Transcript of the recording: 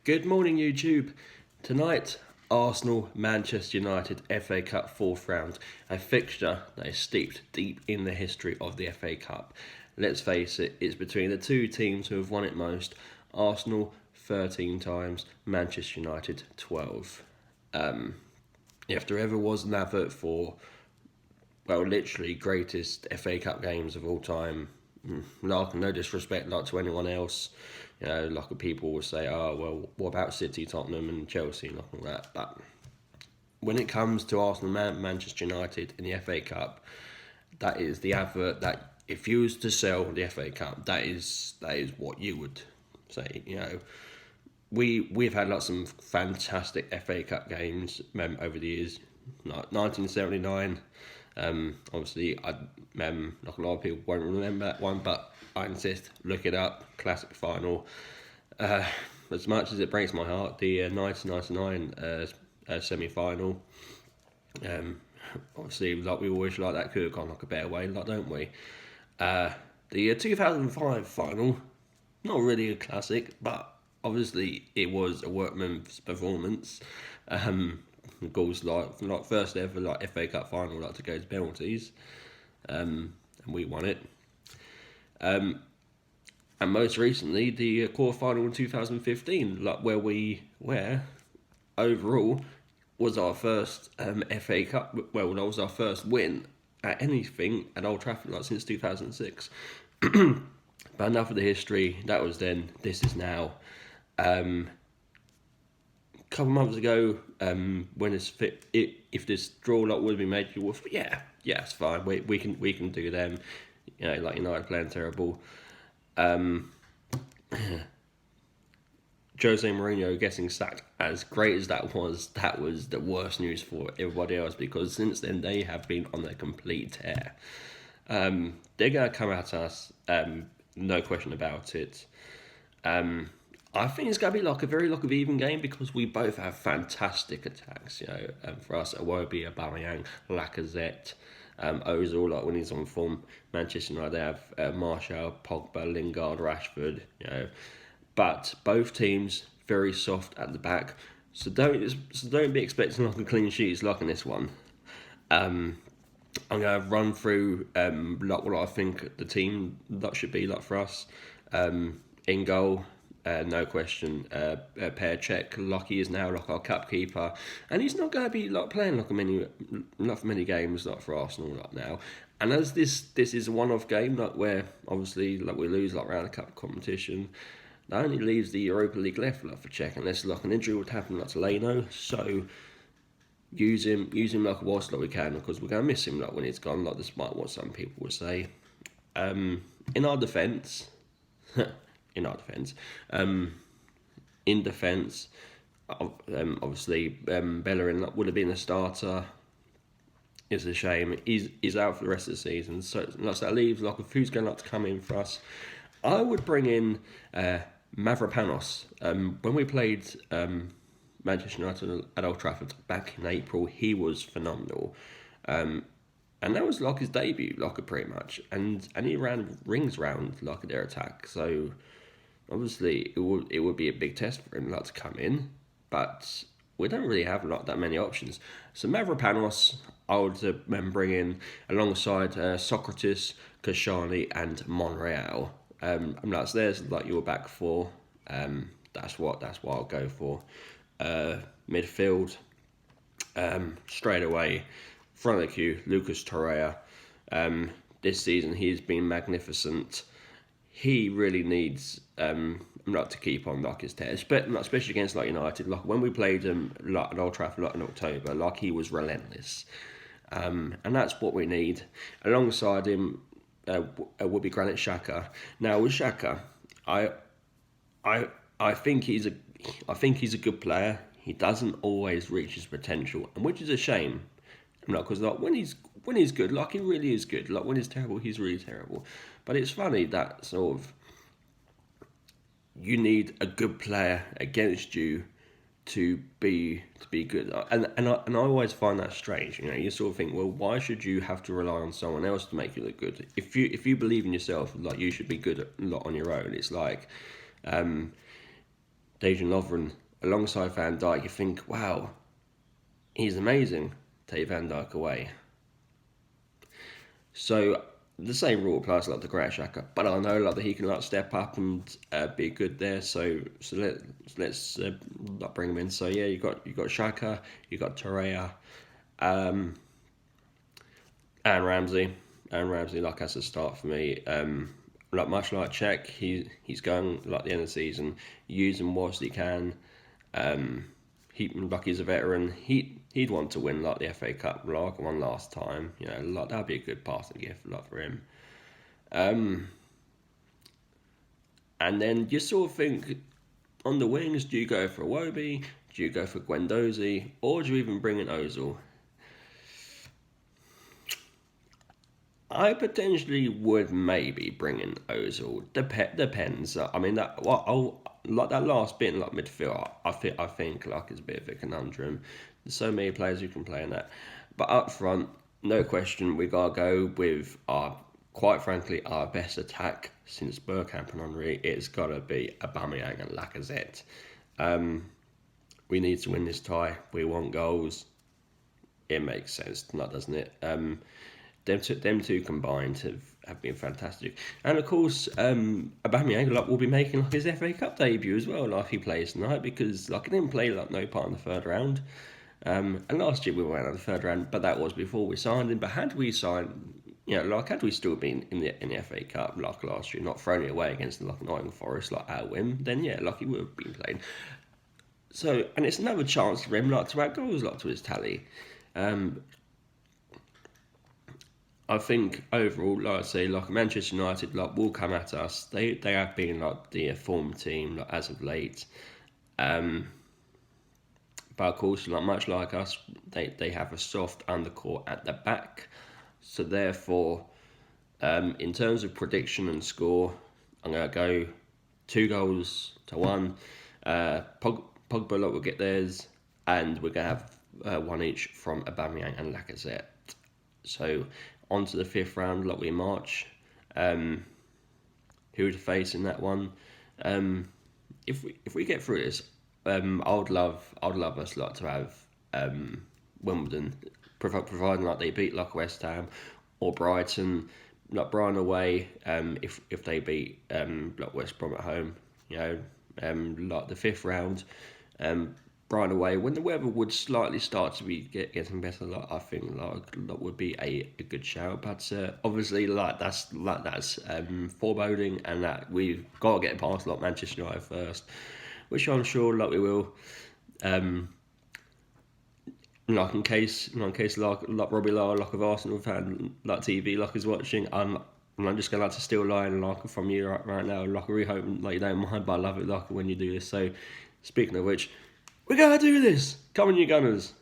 Good morning, YouTube. Tonight, Arsenal Manchester United FA Cup fourth round, a fixture that is steeped deep in the history of the FA Cup. Let's face it, it's between the two teams who have won it most. Arsenal 13 times, Manchester United 12. If there ever was an advert for, well, literally greatest FA Cup games of all time, like, no disrespect to anyone else, like people will say, oh, well, what about City, Tottenham and Chelsea and all that, but when it comes to Arsenal Manchester United in the FA Cup, that is the advert that if you was to sell the FA Cup, that is what you would say. We've had some fantastic FA Cup games over the years, like 1979. Obviously, like a lot of people won't remember that one, but I insist, look it up. Classic final. As much as it breaks my heart, the 1999 semi-final. Obviously, we always that could have gone a better way, don't we? The 2005 final, not really a classic, but obviously it was a workman's performance. Goals like first ever FA Cup final to go to penalties, and we won it. And most recently the quarter final in 2015, where overall was our first FA Cup. Well, that was our first win at anything at Old Trafford since 2006. But enough of the history. That was then. This is now. A couple of months ago, when if this draw would be made, you would, yeah, it's fine. We can do them. United playing terrible. Jose Mourinho getting sacked, as great as that was the worst news for everybody else, because since then they have been on a complete tear. They're going to come at us, no question about it. I think it's going to be a very even game, because we both have fantastic attacks. For us, Iwobi, Aubameyang, Lacazette, Ozil, when he's on form. Manchester United, they have Martial, Pogba, Lingard, Rashford. But both teams very soft at the back. So don't be expecting a clean sheet in this one. I'm going to run through what I think the team that should be for us. In goal, no question, Pear Cech. He is now our cup keeper, and he's not going to be playing many games for Arsenal now. And as this is a one-off game, where obviously we lose round the cup competition, that only leaves the Europa League left for Cech, unless an injury would happen to Leno. So use him whilst we can, because we're going to miss him when he's gone. Despite what some people would say. In our defence. In defence, obviously Bellerin would have been a starter. It's a shame he's out for the rest of the season, so that leaves who's going to come in for us. I would bring in Mavropanos. When we played Manchester United at Old Trafford back in April, he was phenomenal. And that was his debut, pretty much. And he ran rings round their attack. So obviously it would be a big test for him to come in. But we don't really have that many options. So Mavropanos, I would bring in alongside Socrates, Koscielny and Monreal. There's your back four. That's what I'll go for. Midfield, straight away, front of the queue, Lucas Torreira. This season he's been magnificent. He really needs to keep on his tears, but especially against United. When we played him at Old Trafford in October, he was relentless, and that's what we need. Alongside him would be Granit Xhaka. Now with Xhaka, I think he's a good player. He doesn't always reach his potential, and which is a shame. Because when he's good, he really is good. When he's terrible, he's really terrible. But it's funny that you need a good player against you to be good, and I always find that strange. You think, well, why should you have to rely on someone else to make you look good? If you believe in yourself, you should be good on your own. It's Dejan Lovren alongside Van Dijk, you think, wow, he's amazing. Take Van Dijk away. So the same rule applies like to Granit Xhaka, but I know like that he can like step up and be good there. So let's not bring him in. So yeah, you got Xhaka, you got Torreira, and Ramsey. And Ramsey like as a start for me. Like much like Czech, he's going like the end of the season, use him whilst he can. Like he's a veteran. He'd want to win like the FA Cup, like one last time. You know, like that'd be a good passing gift, like for him. And then you sort of think on the wings, do you go for Iwobi? Do you go for Guendouzi? Or do you even bring in Ozil? I potentially would maybe bring in Ozil. Depends. I mean like that last bit in like midfield. I think like is a bit of a conundrum. There's so many players who can play in that. But up front, no question, we gotta go with quite frankly our best attack since Bergkamp and Henry. It's gotta be Aubameyang and Lacazette. We need to win this tie. We want goals. It makes sense, doesn't it? Them two combined have been fantastic, and of course, Aubameyang will be making like his FA Cup debut as well, like he plays tonight because like he didn't play like no part in the third round, and last year we went out of the third round, but that was before we signed him. But had we signed, had we still been in the FA Cup like last year, not thrown it away against like Nottingham Forest like our whim, then yeah, like he would have been playing. So, and it's another chance for him like to add goals like to his tally. I think overall, like I say, like Manchester United, like will come at us. They have been like the form team like, as of late, but of course, like much like us, they have a soft undercourt at the back. So therefore, in terms of prediction and score, I'm gonna go 2-1. Pogba will get theirs, and we're gonna have one each from Aubameyang and Lacazette. So on to the fifth round, like we march. Who to face in that one? If we get through this, I would love us like to have Wimbledon, providing like they beat like West Ham or Brighton, like Brighton away. If they beat like West Brom at home, like the fifth round. Brighton away when the weather would slightly start to be getting better. Like I think that would be a good shout, but obviously that's foreboding, and that we've got to get past like Manchester United first, which I'm sure like we will. Like in case like Robbie Lara, like of Arsenal fan, like TV like is watching, I'm just gonna like to steal a line like from you right now. Like I really hope like you don't mind, but I love it like when you do this. So speaking of which. We're gonna do this! Come on, you Gunners!